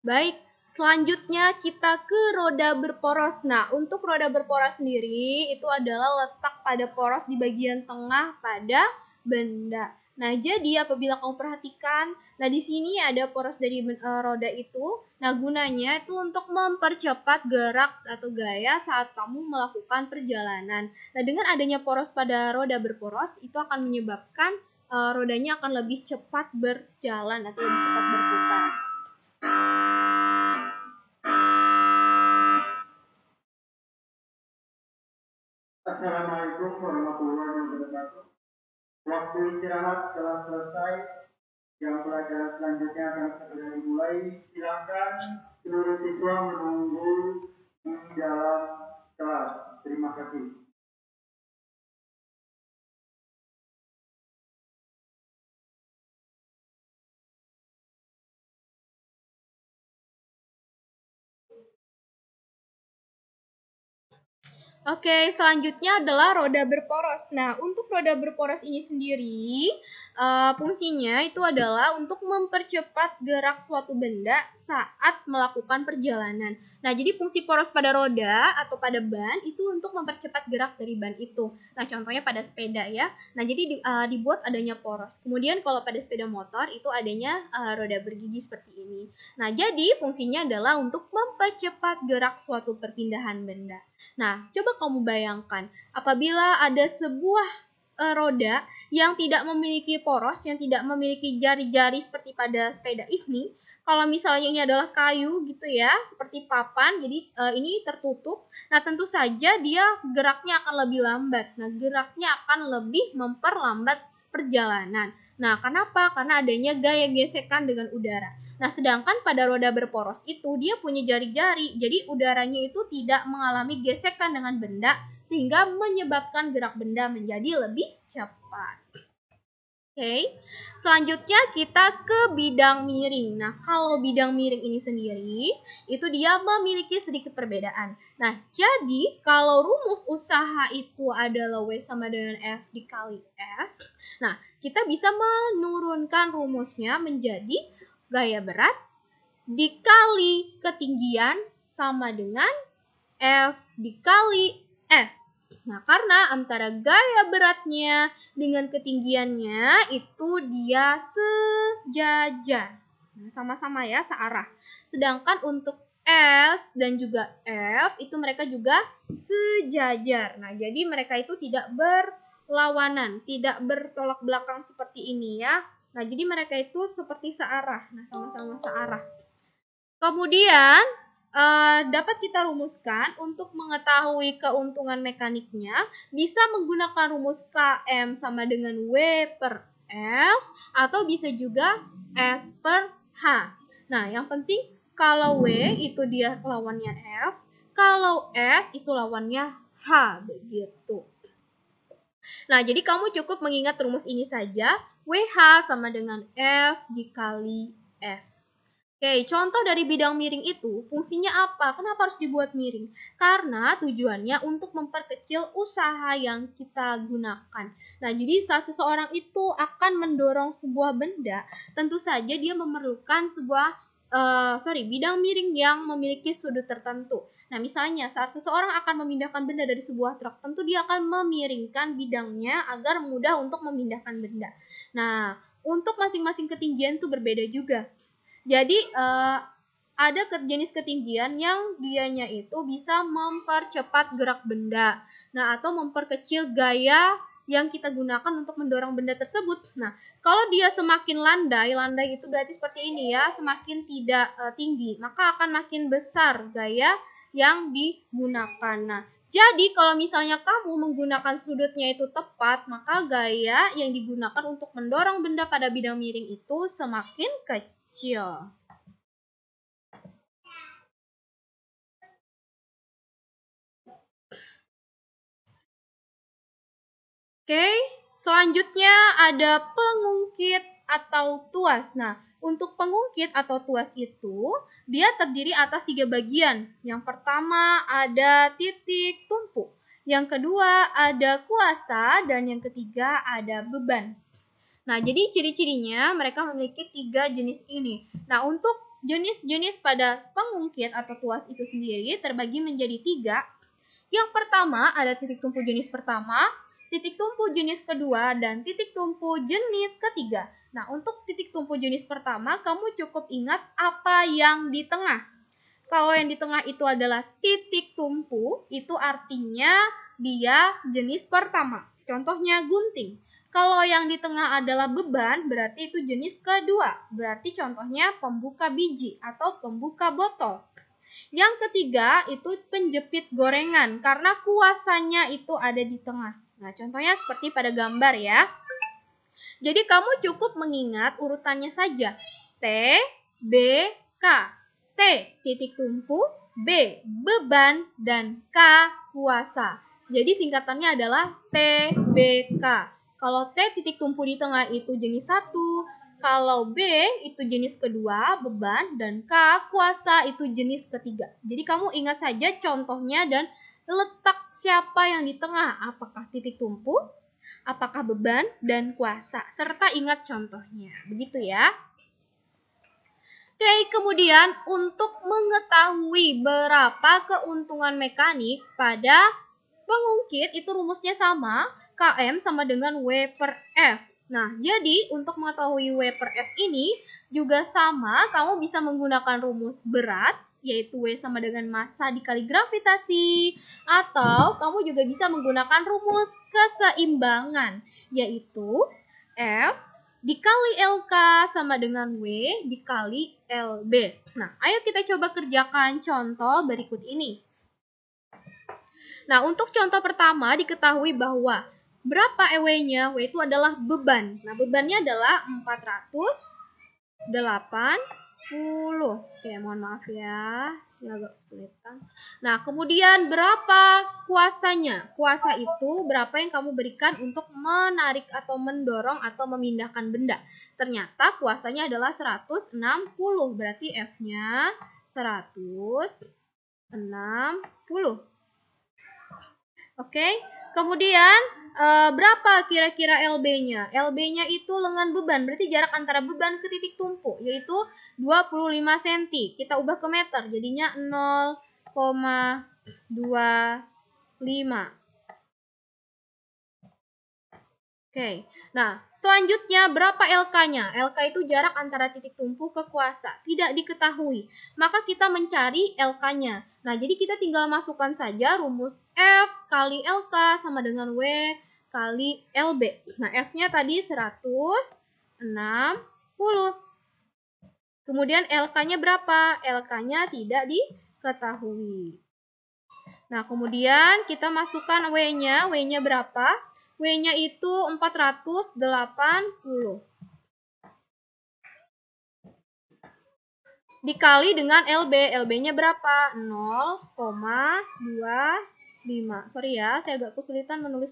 Baik, selanjutnya kita ke roda berporos. Nah, untuk roda berporos sendiri itu adalah letak pada poros di bagian tengah pada benda. Nah, jadi apabila kamu perhatikan, nah di sini ada poros dari roda itu. Nah, gunanya itu untuk mempercepat gerak atau gaya saat kamu melakukan perjalanan. Nah, dengan adanya poros pada roda berporos, itu akan menyebabkan rodanya akan lebih cepat berjalan atau lebih cepat berputar. Assalamualaikum warahmatullahi wabarakatuh. Waktu istirahat telah selesai. Jam pelajaran selanjutnya akan segera dimulai. Silakan seluruh siswa menunggu di dalam kelas. Terima kasih. Oke, selanjutnya adalah roda berporos. Nah, untuk roda berporos ini sendiri, fungsinya itu adalah untuk mempercepat gerak suatu benda saat melakukan perjalanan. Nah, jadi fungsi poros pada roda atau pada ban itu untuk mempercepat gerak dari ban itu. Nah, contohnya pada sepeda ya. Nah, jadi dibuat adanya poros. Kemudian kalau pada sepeda motor itu adanya roda bergigi seperti ini. Nah, jadi fungsinya adalah untuk mempercepat gerak suatu perpindahan benda. Nah, coba kamu bayangkan, apabila ada sebuah roda yang tidak memiliki poros, yang tidak memiliki jari-jari seperti pada sepeda ini, kalau misalnya ini adalah kayu gitu ya, seperti papan, jadi ini tertutup, nah tentu saja dia geraknya akan lebih lambat. Nah, geraknya akan lebih memperlambat perjalanan. Nah, kenapa? Karena adanya gaya gesekan dengan udara. Nah, sedangkan pada roda berporos itu dia punya jari-jari, jadi udaranya itu tidak mengalami gesekan dengan benda sehingga menyebabkan gerak benda menjadi lebih cepat. Oke, selanjutnya kita ke bidang miring. Nah, kalau bidang miring ini sendiri, itu dia memiliki sedikit perbedaan. Nah, jadi kalau rumus usaha itu adalah W sama dengan F dikali S, nah, kita bisa menurunkan rumusnya menjadi gaya berat dikali ketinggian sama dengan F dikali S. Nah, karena antara gaya beratnya dengan ketinggiannya itu dia sejajar. Nah, sama-sama ya, searah. Sedangkan untuk S dan juga F itu mereka juga sejajar. Nah, jadi mereka itu tidak berlawanan, tidak bertolak belakang seperti ini ya. Nah, jadi mereka itu seperti searah. Nah, sama-sama searah. Kemudian dapat kita rumuskan untuk mengetahui keuntungan mekaniknya bisa menggunakan rumus Km sama dengan W per F atau bisa juga S per H. Nah, yang penting kalau W itu dia lawannya F, kalau S itu lawannya H, begitu. Nah, jadi kamu cukup mengingat rumus ini saja, WH sama dengan F dikali S. Oke, contoh dari bidang miring itu fungsinya apa? Kenapa harus dibuat miring? Karena tujuannya untuk memperkecil usaha yang kita gunakan. Nah, jadi saat seseorang itu akan mendorong sebuah benda, tentu saja dia memerlukan sebuah bidang miring yang memiliki sudut tertentu. Nah, misalnya saat seseorang akan memindahkan benda dari sebuah truk, tentu dia akan memiringkan bidangnya agar mudah untuk memindahkan benda. Nah, untuk masing-masing ketinggian itu berbeda juga. Jadi ada jenis ketinggian yang dianya itu bisa mempercepat gerak benda. Nah, atau memperkecil gaya yang kita gunakan untuk mendorong benda tersebut. Nah, kalau dia semakin landai itu berarti seperti ini ya, semakin tidak tinggi, maka akan makin besar gaya yang digunakan. Nah, jadi kalau misalnya kamu menggunakan sudutnya itu tepat, maka gaya yang digunakan untuk mendorong benda pada bidang miring itu semakin kecil. Oke, selanjutnya ada pengungkit atau tuas. Nah, untuk pengungkit atau tuas itu, dia terdiri atas 3 bagian. Yang pertama ada titik tumpu. Yang kedua ada kuasa dan yang ketiga ada beban. Nah, jadi ciri-cirinya mereka memiliki 3 jenis ini. Nah, untuk jenis-jenis pada pengungkit atau tuas itu sendiri terbagi menjadi 3. Yang pertama ada titik tumpu jenis pertama, titik tumpu jenis kedua, dan titik tumpu jenis ketiga. Nah, untuk titik tumpu jenis pertama, kamu cukup ingat apa yang di tengah. Kalau yang di tengah itu adalah titik tumpu, itu artinya dia jenis pertama. Contohnya gunting. Kalau yang di tengah adalah beban, berarti itu jenis kedua. Berarti contohnya pembuka biji atau pembuka botol. Yang ketiga itu penjepit gorengan karena kuasanya itu ada di tengah. Nah, contohnya seperti pada gambar ya. Jadi kamu cukup mengingat urutannya saja. T, B, K. T, titik tumpu, B, beban, dan K, kuasa. Jadi singkatannya adalah TBK. Kalau T titik tumpu di tengah itu jenis 1, kalau B itu jenis kedua, beban, dan K, kuasa itu jenis ketiga. Jadi kamu ingat saja contohnya dan letak siapa yang di tengah. Apakah titik tumpu, apakah beban, dan kuasa. Serta ingat contohnya. Begitu ya. Oke, kemudian untuk mengetahui berapa keuntungan mekanik pada pengungkit itu rumusnya sama, Km sama dengan W per F. Nah, jadi untuk mengetahui W per F ini juga sama, kamu bisa menggunakan rumus berat, yaitu W sama dengan massa dikali gravitasi, atau kamu juga bisa menggunakan rumus keseimbangan, yaitu F dikali LK sama dengan W dikali LB. Nah, ayo kita coba kerjakan contoh berikut ini. Nah, untuk contoh pertama diketahui bahwa berapa EW-nya? W itu adalah beban. Nah, bebannya adalah 480. Oke, mohon maaf ya, saya agak kesulitan. Nah, kemudian berapa kuasanya? Kuasa itu berapa yang kamu berikan untuk menarik atau mendorong atau memindahkan benda. Ternyata kuasanya adalah 160, berarti F-nya 160. Oke, kemudian berapa kira-kira LB-nya? LB-nya itu lengan beban, berarti jarak antara beban ke titik tumpu, yaitu 25 cm. Kita ubah ke meter, jadinya 0,25. Oke, nah selanjutnya berapa LK-nya? LK itu jarak antara titik tumpu ke kuasa, tidak diketahui. Maka kita mencari LK-nya. Nah, jadi kita tinggal masukkan saja rumus F kali LK sama dengan W kali LB. Nah, F-nya tadi 160. Kemudian LK-nya berapa? LK-nya tidak diketahui. Nah, kemudian kita masukkan W-nya. W-nya berapa? W-nya itu 480. Dikali dengan LB. LB-nya berapa? 0,25. Sorry ya, saya agak kesulitan menulis